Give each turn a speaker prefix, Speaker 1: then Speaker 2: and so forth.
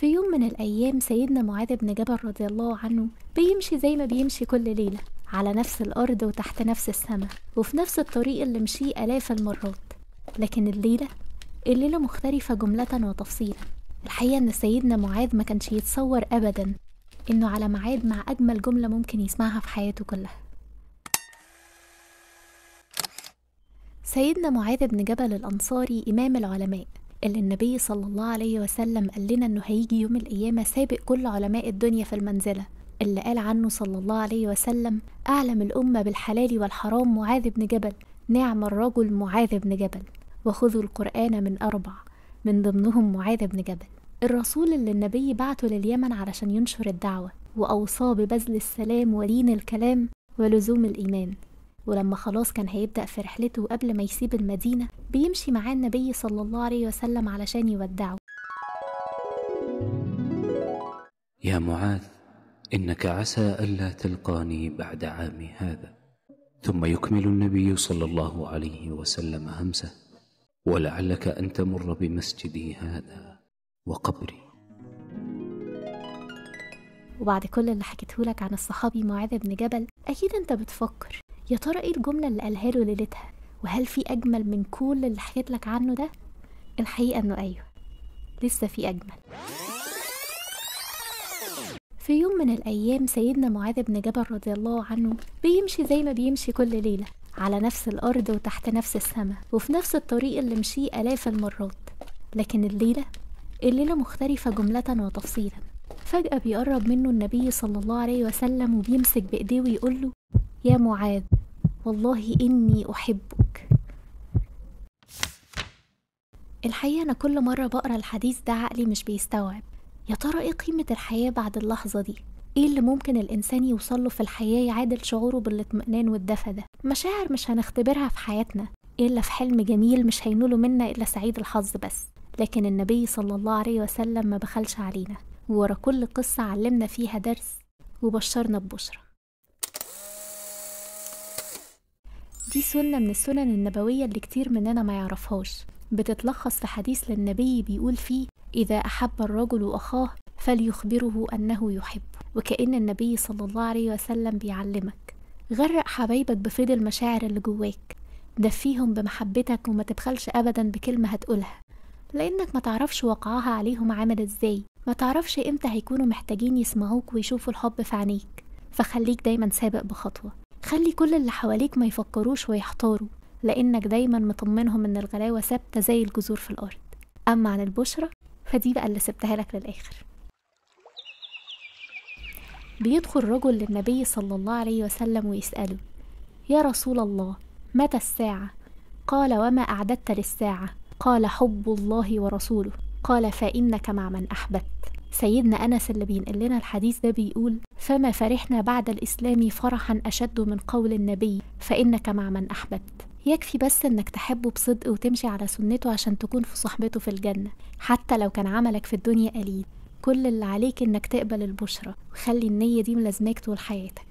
Speaker 1: في يوم من الأيام سيدنا معاذ بن جبل رضي الله عنه بيمشي زي ما بيمشي كل ليلة على نفس الأرض وتحت نفس السماء وفي نفس الطريق اللي مشيه آلاف المرات. لكن الليلة مختلفة جملة وتفصيلا. الحقيقة إن سيدنا معاذ ما كانش يتصور أبدا إنه على ميعاد مع أجمل جملة ممكن يسمعها في حياته كلها. سيدنا معاذ بن جبل الأنصاري إمام العلماء اللي النبي صلى الله عليه وسلم قال لنا إنه هيجي يوم القيامة سابق كل علماء الدنيا في المنزلة، اللي قال عنه صلى الله عليه وسلم: أعلم الأمة بالحلال والحرام معاذ بن جبل، نعم الرجل معاذ بن جبل، وخذوا القرآن من 4 من ضمنهم معاذ بن جبل. الرسول اللي النبي بعته لليمن علشان ينشر الدعوة وأوصاه ببذل السلام ولين الكلام ولزوم الإيمان. ولما خلاص كان هيبدأ في رحلته قبل ما يسيب المدينة بيمشي معاه النبي صلى الله عليه وسلم علشان يودعه.
Speaker 2: يا معاذ، إنك عسى ألا تلقاني بعد عامي هذا. ثم يكمل النبي صلى الله عليه وسلم همسه: ولعلك أن تمر بمسجدي هذا وقبري.
Speaker 1: وبعد كل اللي حكيته لك عن الصحابي معاذ بن جبل، أكيد أنت بتفكر يا ترى إيه الجملة اللي قالها له ليلتها، وهل في أجمل من كل اللي حكيت لك عنه ده؟ الحقيقة إنه أيوه، لسه في أجمل. في يوم من الأيام سيدنا معاذ بن جبل رضي الله عنه بيمشي زي ما بيمشي كل ليلة على نفس الأرض وتحت نفس السماء وفي نفس الطريق اللي مشيه آلاف المرات. لكن الليلة مختلفة جملة وتفصيلا. فجأة بيقرب منه النبي صلى الله عليه وسلم وبيمسك بإيديه ويقول له: يا معاذ، والله إني أحبك. الحقيقة أنا كل مرة بقرأ الحديث ده عقلي مش بيستوعب. يا ترى إيه قيمة الحياة بعد اللحظة دي؟ إيه اللي ممكن الإنسان يوصله في الحياة يعادل شعوره بالاطمئنان والدفى ده؟ مشاعر مش هنختبرها في حياتنا إلا في حلم جميل مش هينوله منا إلا سعيد الحظ بس. لكن النبي صلى الله عليه وسلم ما بخلش علينا، وورا كل قصة علمنا فيها درس وبشرنا ببشرة. دي سنة من السنن النبوية اللي كتير مننا ما يعرفهاش، بتتلخص في حديث للنبي بيقول فيه: إذا أحب الرجل أخاه فليخبره أنه يحبه. وكأن النبي صلى الله عليه وسلم بيعلمك: غرق حبايبك بفيض المشاعر اللي جواك، دفيهم بمحبتك وما تبخلش أبدا بكلمة هتقولها، لأنك ما تعرفش وقعها عليهم عامل إزاي، ما تعرفش إمتى هيكونوا محتاجين يسمعوك ويشوفوا الحب في عينيك. فخليك دايما سابق بخطوة، خلي كل اللي حواليك ما يفكروش ويحتاروا، لأنك دايما مطمنهم إن الغلاوة ثابتة زي الجذور في الأرض. أما عن البشرة فدي بقى اللي سبتها لك للآخر. بيدخل رجل للنبي صلى الله عليه وسلم ويسأله: يا رسول الله، متى الساعة؟ قال: وما أعددت للساعة؟ قال: حب الله ورسوله. قال: فإنك مع من أحببت. سيدنا أنس اللي بينقل لنا الحديث ده بيقول: فما فرحنا بعد الإسلام فرحا أشد من قول النبي: فإنك مع من أحببت. يكفي بس إنك تحبه بصدق وتمشي على سنته عشان تكون في صحبته في الجنة، حتى لو كان عملك في الدنيا قليل. كل اللي عليك إنك تقبل البشرة وخلي النية دي ملازماك طول حياتك.